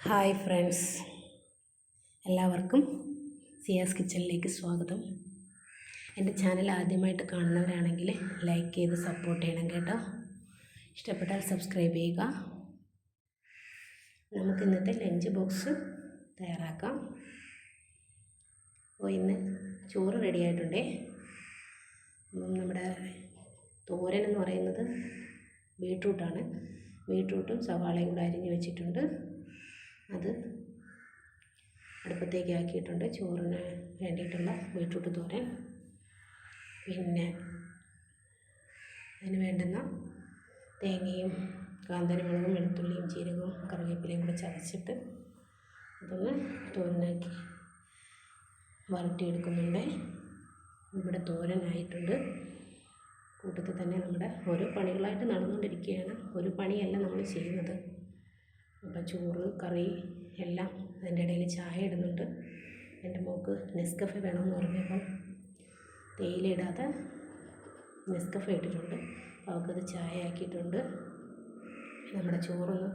Hi friends, എല്ലാവർക്കും സിയാസ് കിച്ചണിലേക്ക് സ്വാഗതം. എൻ്റെ ചാനൽ ആദ്യമായിട്ട് കാണുന്നവരാണെങ്കിൽ ലൈക്ക് ചെയ്ത് സപ്പോർട്ട് ചെയ്യണം കേട്ടോ. ഇഷ്ടപ്പെട്ടാൽ സബ്സ്ക്രൈബ് ചെയ്യുക. നമുക്ക് ഇന്നത്തെ ലഞ്ച് ബോക്സ് തയ്യാറാക്കാം. അപ്പോൾ ഇന്ന് ചോറ് റെഡി ആയിട്ടുണ്ടേ. അപ്പം നമ്മുടെ തോരൻ എന്ന് പറയുന്നത് ബീട്രൂട്ടാണ്. ബീട്രൂട്ടും സവാളയും കൂടെ അരിഞ്ഞ് വെച്ചിട്ടുണ്ട്. അത് അടുപ്പത്തേക്ക് ആക്കിയിട്ടുണ്ട്. ചോറിന് വേണ്ടിയിട്ടുള്ള ബീട്രൂട്ട് തോരൻ. പിന്നെ അതിന് വേണ്ടുന്ന തേങ്ങയും കാന്താരിമുളകും വെളുത്തുള്ളിയും ജീരകവും കറിവേപ്പിലയും കൂടെ ചതച്ചിട്ട് അതൊന്ന് തോരനാക്കി വരട്ടിയെടുക്കുന്നുണ്ട്. ഇവിടെ തോരനായിട്ടുണ്ട്. കൂട്ടത്തിൽ തന്നെ നമ്മുടെ ഓരോ പണികളായിട്ട് നടന്നുകൊണ്ടിരിക്കുകയാണ്. ഒരു പണിയല്ല നമ്മൾ ചെയ്യുന്നത്. അപ്പം ചോറ് കറി എല്ലാം അതിൻ്റെ ഇടയിൽ ചായ ഇടുന്നുണ്ട്. എൻ്റെ മോൾക്ക് നെസ്കഫെ വേണമെന്ന് പറഞ്ഞപ്പം തേയില ഇടാതെ നെസ്കഫെ ഇട്ടിട്ടുണ്ട്. അവൾക്കത് ചായ ആക്കിയിട്ടുണ്ട്. നമ്മുടെ ചോറൊന്ന്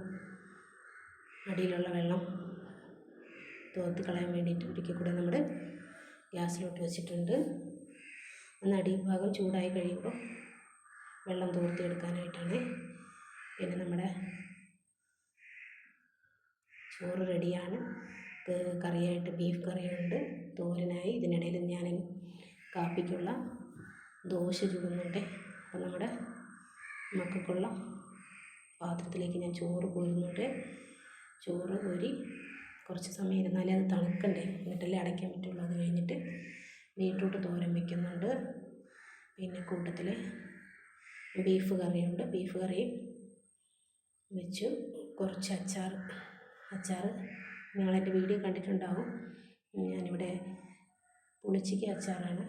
അടിയിലുള്ള വെള്ളം തോർത്തി കളയാൻ വേണ്ടിയിട്ട് ഒരിക്കൽ കൂടെ നമ്മൾ ഗ്യാസിലോട്ട് വെച്ചിട്ടുണ്ട്. ഒന്ന് അടിഭാഗം ചൂടായി കഴിയുമ്പോൾ വെള്ളം തോർത്തിയെടുക്കാനായിട്ടാണ്. പിന്നെ നമ്മുടെ ചോറ് റെഡിയാണ്. കറിയായിട്ട് ബീഫ് കറിയുണ്ട്, തോരനായി. ഇതിനിടയിൽ ഞാൻ കാപ്പിക്കുള്ള ദോശ ചുടുന്നുണ്ട്. അപ്പം നമ്മുടെ മക്കൾക്കുള്ള പാത്രത്തിലേക്ക് ഞാൻ ചോറ് കോരുന്നുണ്ട്. ചോറ് കോരി കുറച്ച് സമയം ഇരുന്നാലേ അത് തണുക്കണ്ടേ, എന്നിട്ടല്ലേ അടയ്ക്കാൻ പറ്റുള്ളൂ. അത് കഴിഞ്ഞിട്ട് ബീട്രൂട്ട് തോരൻ വയ്ക്കുന്നുണ്ട്. പിന്നെ കൂട്ടത്തിൽ ബീഫ് കറിയുണ്ട്. ബീഫ് കറി വെച്ചു. കുറച്ച് അച്ചാർ നിങ്ങളെൻ്റെ വീഡിയോ കണ്ടിട്ടുണ്ടാവും. ഞാനിവിടെ പുളിച്ചിക്ക അച്ചാറാണ്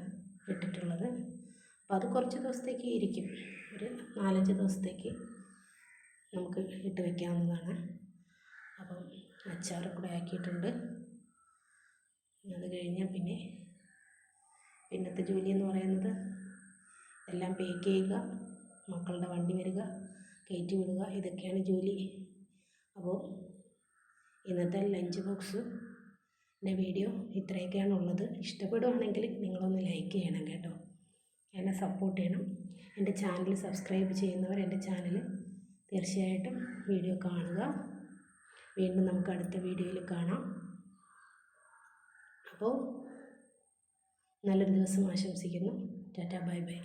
ഇട്ടിട്ടുള്ളത്. അപ്പോൾ അത് കുറച്ച് ദിവസത്തേക്ക് ഇരിക്കും. ഒരു 4-5 ദിവസത്തേക്ക് നമുക്ക് ഇട്ട് വയ്ക്കാവുന്നതാണ്. അപ്പം അച്ചാർ കൂടെ ആക്കിയിട്ടുണ്ട്. അത് കഴിഞ്ഞാൽ പിന്നത്തെ ജോലി എന്ന് പറയുന്നത് എല്ലാം പേക്ക് ചെയ്യുക, മക്കളുടെ വണ്ടി വരിക, കയറ്റി വിടുക, ഇതൊക്കെയാണ് ജോലി. അപ്പോൾ ഇന്നത്തെ ലഞ്ച് ബോക്സിൻ്റെ വീഡിയോ ഇത്രയൊക്കെയാണ് ഉള്ളത്. ഇഷ്ടപ്പെടുകയാണെങ്കിൽ നിങ്ങളൊന്ന് ലൈക്ക് ചെയ്യണം കേട്ടോ. എന്നെ സപ്പോർട്ട് ചെയ്യണം. എൻ്റെ ചാനൽ സബ്സ്ക്രൈബ് ചെയ്യുന്നവർ എൻ്റെ ചാനൽ തീർച്ചയായിട്ടും വീഡിയോ കാണുക. വീണ്ടും നമുക്ക് അടുത്ത വീഡിയോയിൽ കാണാം. അപ്പോൾ നല്ലൊരു ദിവസം ആശംസിക്കുന്നു. Tata, bye bye.